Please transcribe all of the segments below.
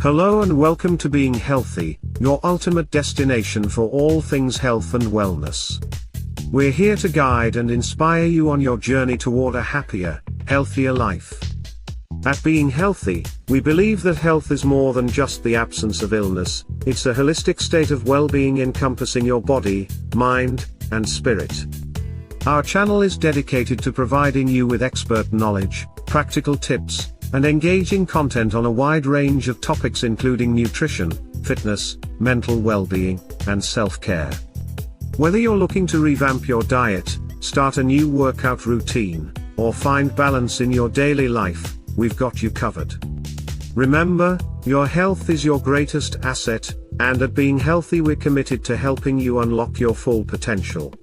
Hello and welcome to Being Healthy, your ultimate destination for all things health and wellness. We're here to guide and inspire you on your journey toward a happier, healthier life. At Being Healthy, we believe that health is more than just the absence of illness, it's a holistic state of well-being encompassing your body, mind, and spirit. Our channel is dedicated to providing you with expert knowledge, practical tips, and engaging content on a wide range of topics including nutrition, fitness, mental well-being, and self-care. Whether you're looking to revamp your diet, start a new workout routine, or find balance in your daily life, we've got you covered. Remember, your health is your greatest asset, and at Being Healthy we're committed to helping you unlock your full potential.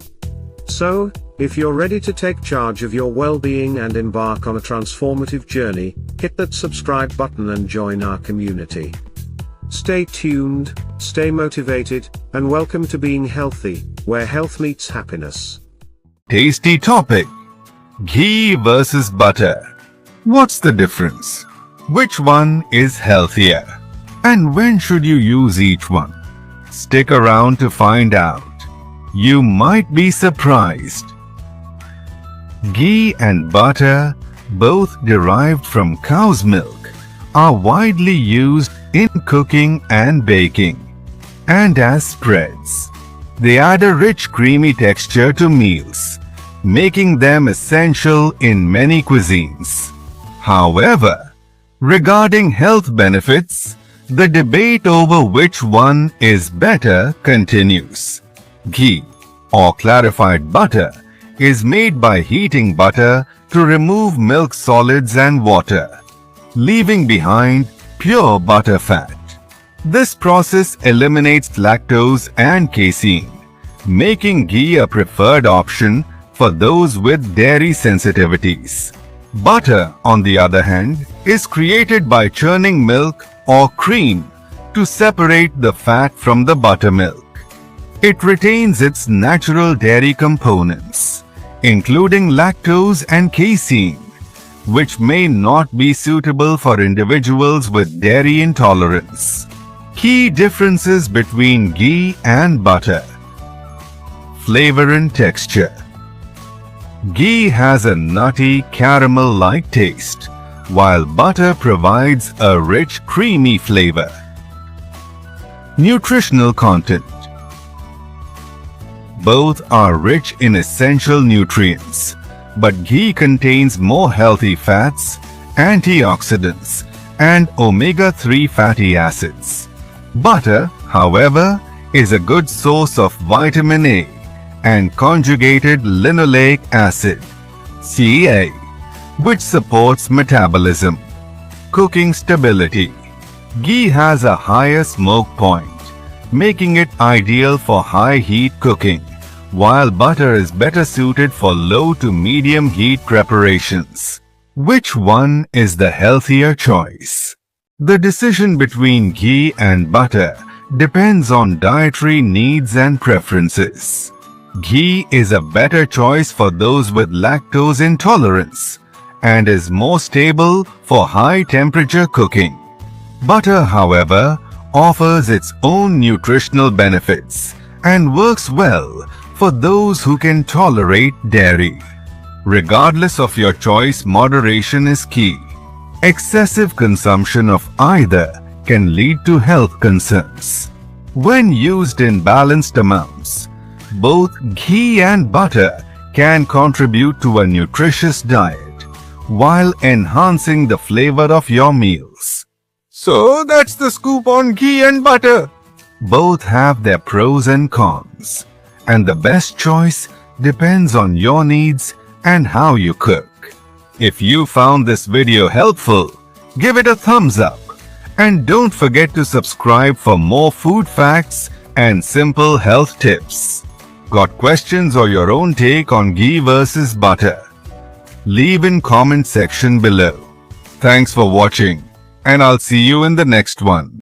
So, if you're ready to take charge of your well-being and embark on a transformative journey, hit that subscribe button and join our community. Stay tuned, stay motivated, and welcome to Being Healthy, where health meets happiness. Tasty topic: ghee versus butter. What's the difference? Which one is healthier? And when should you use each one? Stick around to find out. You might be surprised. Ghee and butter, both derived from cow's milk, are widely used in cooking and baking, and as spreads. They add a rich creamy texture to meals, making them essential in many cuisines. However, regarding health benefits, the debate over which one is better continues. Ghee, or clarified butter, is made by heating butter to remove milk solids and water, leaving behind pure butter fat. This process eliminates lactose and casein, making ghee a preferred option for those with dairy sensitivities. Butter, on the other hand, is created by churning milk or cream to separate the fat from the buttermilk. It retains its natural dairy components, including lactose and casein, which may not be suitable for individuals with dairy intolerance. Key differences between ghee and butter: flavor and texture. Ghee has a nutty, caramel-like taste, while butter provides a rich, creamy flavor. Nutritional content. Both are rich in essential nutrients, but ghee contains more healthy fats, antioxidants, and omega-3 fatty acids. Butter, however, is a good source of vitamin A and conjugated linoleic acid, CA, which supports metabolism. Cooking stability. Ghee has a higher smoke point, making it ideal for high-heat cooking, while butter is better suited for low to medium heat preparations. Which one is the healthier choice? The decision between ghee and butter depends on dietary needs and preferences. Ghee is a better choice for those with lactose intolerance and is more stable for high-temperature cooking. Butter, however, offers its own nutritional benefits and works well for those who can tolerate dairy. Regardless of your choice, moderation is key. Excessive consumption of either can lead to health concerns. When used in balanced amounts, both ghee and butter can contribute to a nutritious diet while enhancing the flavor of your meals. So that's the scoop on ghee and butter. Both have their pros and cons, and the best choice depends on your needs and how you cook. If you found this video helpful, give it a thumbs up, and don't forget to subscribe for more food facts and simple health tips. Got questions or your own take on ghee versus butter? Leave in comment section below. Thanks for watching, and I'll see you in the next one.